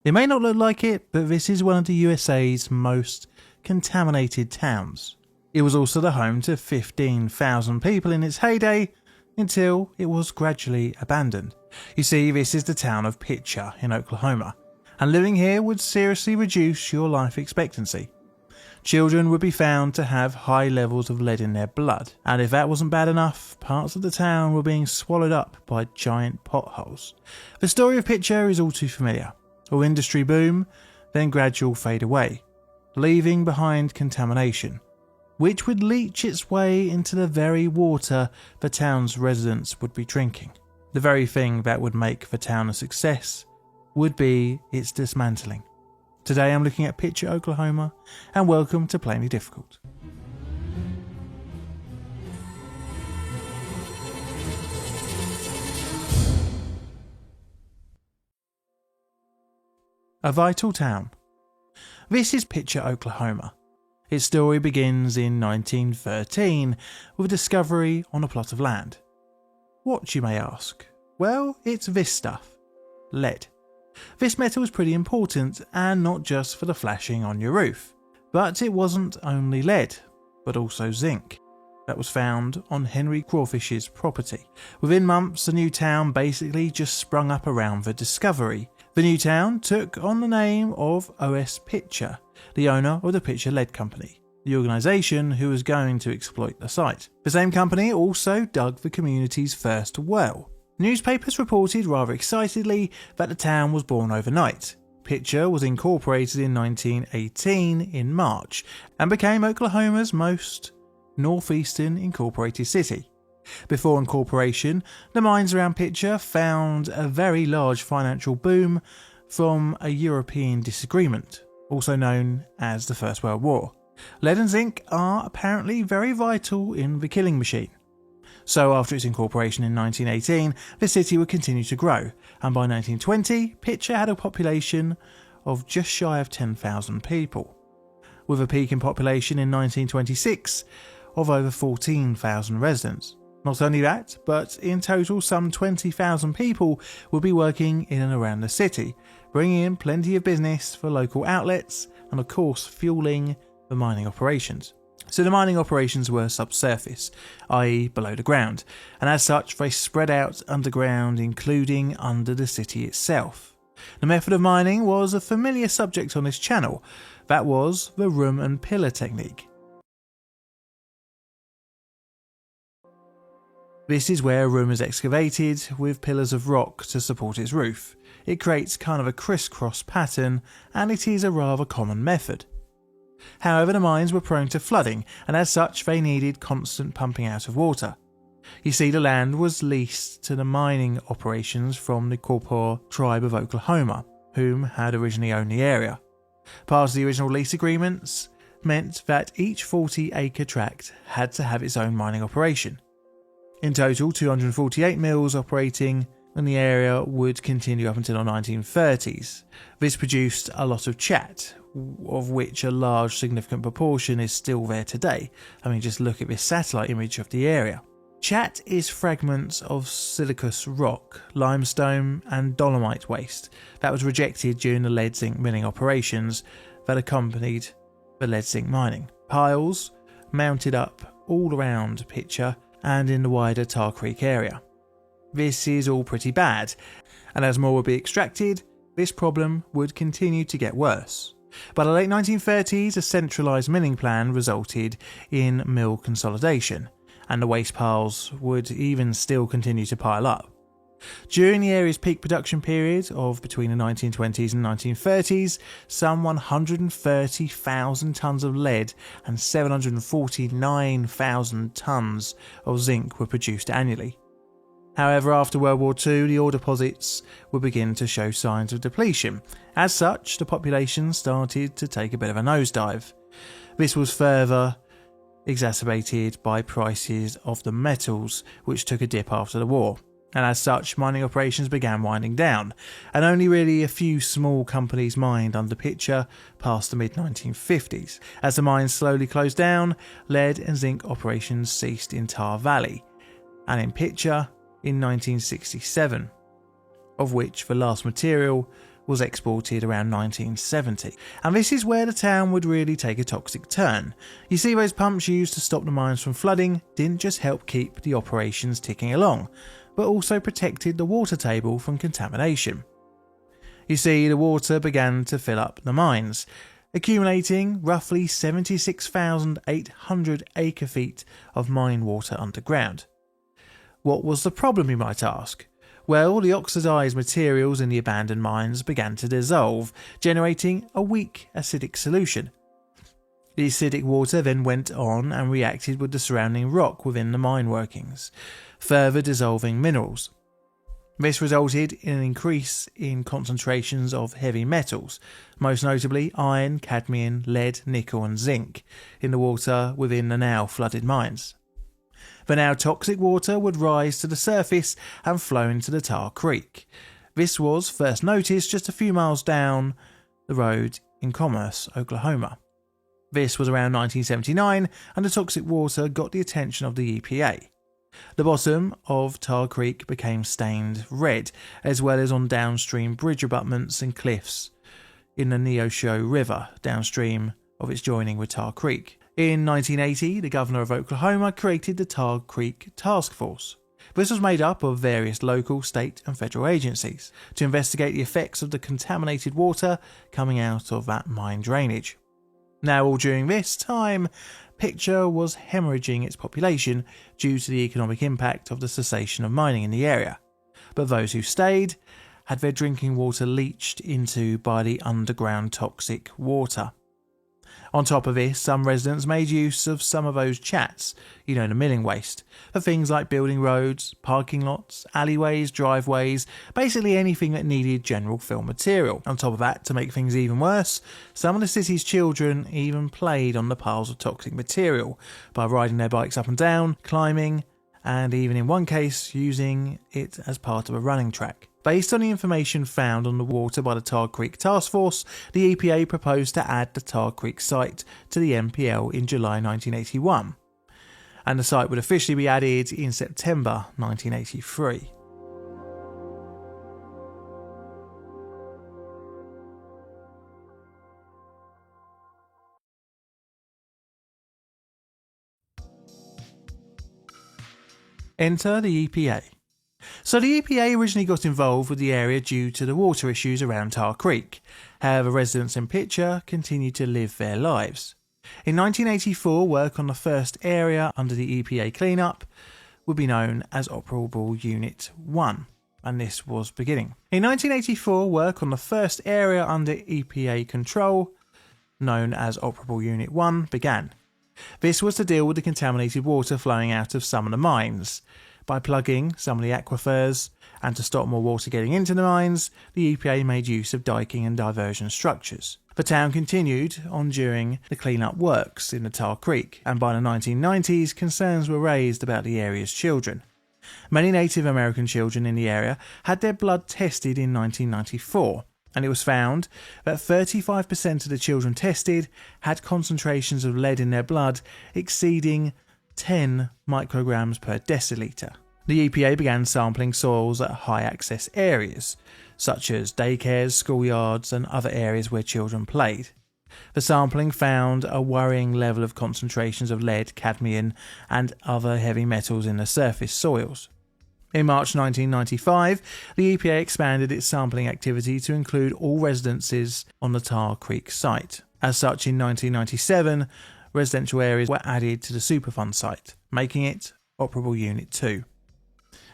It may not look like it, but this is one of the USA's most contaminated towns. It was also the home to 15,000 people in its heyday, until it was gradually abandoned. You see, this is the town of Picher in Oklahoma, and living here would seriously reduce your life expectancy. Children would be found to have high levels of lead in their blood, and if that wasn't bad enough, parts of the town were being swallowed up by giant potholes. The story of Picher is all too familiar. An industry boom, then gradual fade away, leaving behind contamination, which would leach its way into the very water the town's residents would be drinking. The very thing that would make the town a success would be its dismantling. Today I'm looking at Picher, Oklahoma, and welcome to Plainly Difficult. A vital town. This is Picher, Oklahoma. Its story begins in 1913 with a discovery on a plot of land. What, you may ask? Well, it's this stuff. Lead. This metal is pretty important, and not just for the flashing on your roof. But it wasn't only lead, but also zinc, that was found on Henry Crawfish's property. Within months, the new town basically just sprung up around the discovery. The new town took on the name of O.S. Picher, the owner of the Picher Lead Company, the organisation who was going to exploit the site. The same company also dug the community's first well. Newspapers reported rather excitedly that the town was born overnight. Picher was incorporated in 1918 in March and became Oklahoma's most northeastern incorporated city. Before incorporation, the mines around Picher found a very large financial boom from a European disagreement, also known as the First World War. Lead and zinc are apparently very vital in the killing machine. So after its incorporation in 1918, the city would continue to grow, and by 1920, Picher had a population of just shy of 10,000 people, with a peak in population in 1926 of over 14,000 residents. Not only that, but in total some 20,000 people would be working in and around the city, bringing in plenty of business for local outlets and of course fueling the mining operations. So the mining operations were subsurface, i.e. below the ground, and as such they spread out underground, including under the city itself. The method of mining was a familiar subject on this channel. That was the room and pillar technique. This is where a room is excavated with pillars of rock to support its roof. It creates kind of a crisscross pattern, and it is a rather common method. However, the mines were prone to flooding, and as such they needed constant pumping out of water. You see, the land was leased to the mining operations from the Quapaw tribe of Oklahoma, whom had originally owned the area. Part of the original lease agreements meant that each 40-acre tract had to have its own mining operation. In total, 248 mills operating in the area would continue up until the 1930s. This produced a lot of chat, of which a large significant proportion is still there today. I mean, just look at this satellite image of the area. Chat is fragments of silicous rock, limestone and dolomite waste that was rejected during the lead zinc milling operations that accompanied the lead zinc mining. Piles mounted up all around Picher and in the wider Tar Creek area. This is all pretty bad, and as more would be extracted, this problem would continue to get worse. By the late 1930s, a centralised milling plan resulted in mill consolidation, and the waste piles would even still continue to pile up. During the area's peak production period of between the 1920s and 1930s, some 130,000 tonnes of lead and 749,000 tonnes of zinc were produced annually. However, after World War II, the ore deposits would begin to show signs of depletion. As such, the population started to take a bit of a nosedive. This was further exacerbated by prices of the metals, which took a dip after the war. And as such, mining operations began winding down, and only really a few small companies mined under Picher past the mid-1950s. As the mines slowly closed down, lead and zinc operations ceased in Tar Valley, and in Picher in 1967, of which the last material was exported around 1970, and this is where the town would really take a toxic turn. You see, those pumps used to stop the mines from flooding didn't just help keep the operations ticking along, but also protected the water table from contamination. You see, the water began to fill up the mines, accumulating roughly 76,800 acre-feet of mine water underground. What was the problem, you might ask? Well, the oxidized materials in the abandoned mines began to dissolve, generating a weak acidic solution. The acidic water then went on and reacted with the surrounding rock within the mine workings, further dissolving minerals. This resulted in an increase in concentrations of heavy metals, most notably iron, cadmium, lead, nickel and zinc, in the water within the now flooded mines. The now toxic water would rise to the surface and flow into the Tar Creek. This was first noticed just a few miles down the road in Commerce, Oklahoma. This was around 1979, and the toxic water got the attention of the EPA. The bottom of Tar Creek became stained red, as well as on downstream bridge abutments and cliffs in the Neosho River, downstream of its joining with Tar Creek. In 1980, the governor of Oklahoma created the Tar Creek Task Force. This was made up of various local, state and federal agencies to investigate the effects of the contaminated water coming out of that mine drainage. Now, all during this time, Picture was hemorrhaging its population due to the economic impact of the cessation of mining in the area, but those who stayed had their drinking water leached into by the underground toxic water. On top of this, some residents made use of some of those chats, the milling waste, for things like building roads, parking lots, alleyways, driveways, basically anything that needed general fill material. On top of that, to make things even worse, some of the city's children even played on the piles of toxic material by riding their bikes up and down, climbing, and even in one case using it as part of a running track. Based on the information found on the water by the Tar Creek Task Force, the EPA proposed to add the Tar Creek site to the MPL in July 1981, and the site would officially be added in September 1983. Enter the EPA. So the EPA originally got involved with the area due to the water issues around Tar Creek. However, residents in Picture continued to live their lives. In 1984, work on the first area under the EPA cleanup would be known as Operable Unit 1, and this was beginning. In 1984, work on the first area under EPA control, known as Operable Unit 1, began. This was to deal with the contaminated water flowing out of some of the mines. By plugging some of the aquifers and to stop more water getting into the mines, the EPA made use of diking and diversion structures. The town continued on during the clean-up works in the Tar Creek, and by the 1990s, concerns were raised about the area's children. Many Native American children in the area had their blood tested in 1994, and it was found that 35% of the children tested had concentrations of lead in their blood exceeding 10 micrograms per deciliter. The EPA began sampling soils at high access areas, such as daycares, schoolyards and other areas where children played. The sampling found a worrying level of concentrations of lead, cadmium and other heavy metals in the surface soils. In March 1995, the EPA expanded its sampling activity to include all residences on the Tar Creek site. As such, in 1997, residential areas were added to the Superfund site, making it Operable Unit 2.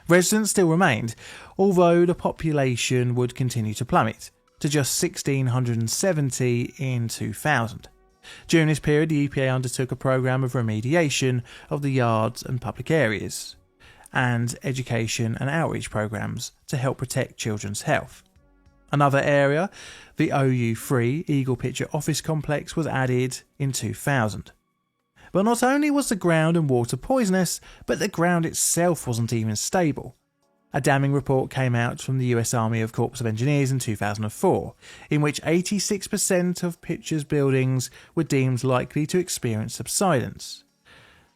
Residents still remained, although the population would continue to plummet to just 1,670 in 2000. During this period, the EPA undertook a program of remediation of the yards and public areas, and education and outreach programs to help protect children's health. Another area, the OU3 Eagle Picture Office Complex, was added in 2000. But not only was the ground and water poisonous, but the ground itself wasn't even stable. A damning report came out from the US Army Corps of Engineers in 2004, in which 86% of Picture's buildings were deemed likely to experience subsidence,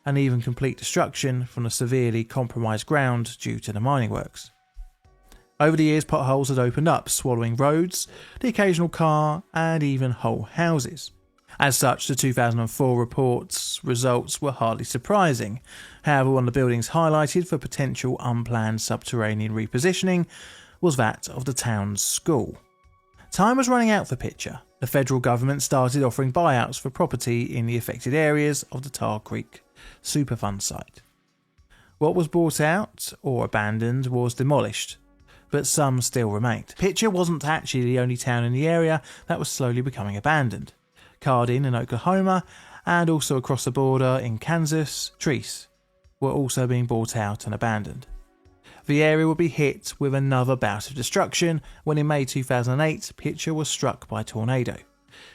and even complete destruction from the severely compromised ground due to the mining works. Over the years, potholes had opened up, swallowing roads, the occasional car, and even whole houses. As such, the 2004 report's results were hardly surprising. However, one of the buildings highlighted for potential unplanned subterranean repositioning was that of the town's school. Time was running out for Pitcher. The federal government started offering buyouts for property in the affected areas of the Tar Creek Superfund site. What was bought out or abandoned was demolished, but some still remained. Pitcher wasn't actually the only town in the area that was slowly becoming abandoned. Cardin in Oklahoma, and also across the border in Kansas, Treese, were also being bought out and abandoned. The area would be hit with another bout of destruction when in May 2008, Pitcher was struck by a tornado.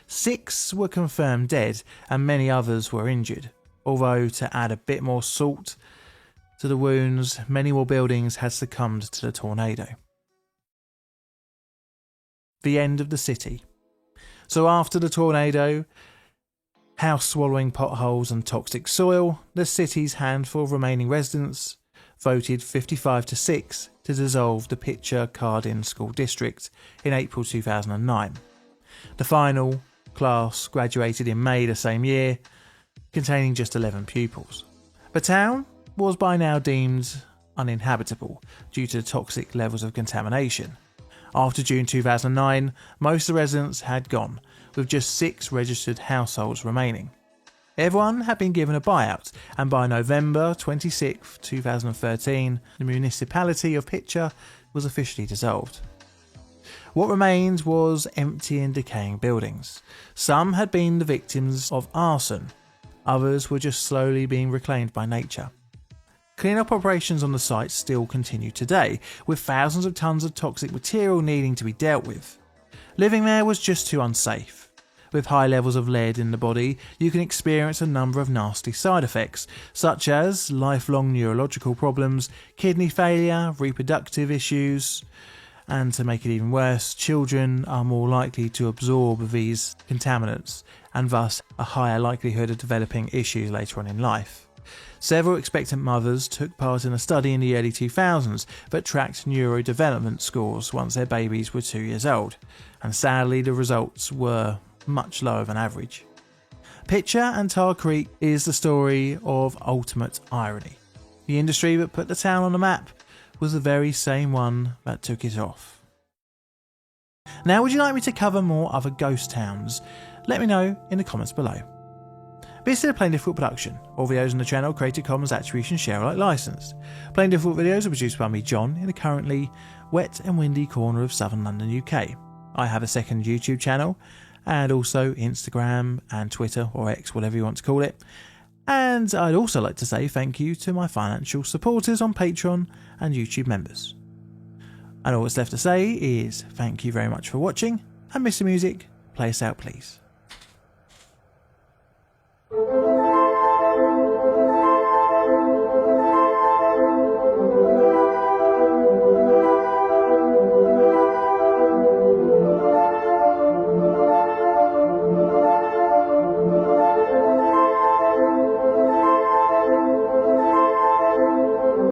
6 were confirmed dead and many others were injured, although to add a bit more salt to the wounds, many more buildings had succumbed to the tornado. The end of the city. So after the tornado, house-swallowing potholes and toxic soil, the city's handful of remaining residents voted 55-6 to dissolve the Pitcher-Cardin School District in April 2009. The final class graduated in May the same year, containing just 11 pupils. The town was by now deemed uninhabitable due to the toxic levels of contamination. After June 2009, most of the residents had gone, with just 6 registered households remaining. Everyone had been given a buyout, and by November 26, 2013, the municipality of Pitcher was officially dissolved. What remained was empty and decaying buildings. Some had been the victims of arson, others were just slowly being reclaimed by nature. Clean-up operations on the site still continue today, with thousands of tons of toxic material needing to be dealt with. Living there was just too unsafe. With high levels of lead in the body, you can experience a number of nasty side effects, such as lifelong neurological problems, kidney failure, reproductive issues, and to make it even worse, children are more likely to absorb these contaminants and thus a higher likelihood of developing issues later on in life. Several expectant mothers took part in a study in the early 2000s that tracked neurodevelopment scores once their babies were 2 years old, and sadly the results were much lower than average. Pitcher and Tar Creek is the story of ultimate irony. The industry that put the town on the map was the very same one that took it off. Now, would you like me to cover more other ghost towns? Let me know in the comments below. This is a Plain Difficult production. All videos on the channel are Creative Commons Attribution Share Alike licensed. Plain Difficult videos are produced by me, John, in a currently wet and windy corner of southern London, UK. I have a second YouTube channel, and also Instagram and Twitter, or X, whatever you want to call it. And I'd also like to say thank you to my financial supporters on Patreon and YouTube members. And all that's left to say is thank you very much for watching, and Mr. Music, play us out please.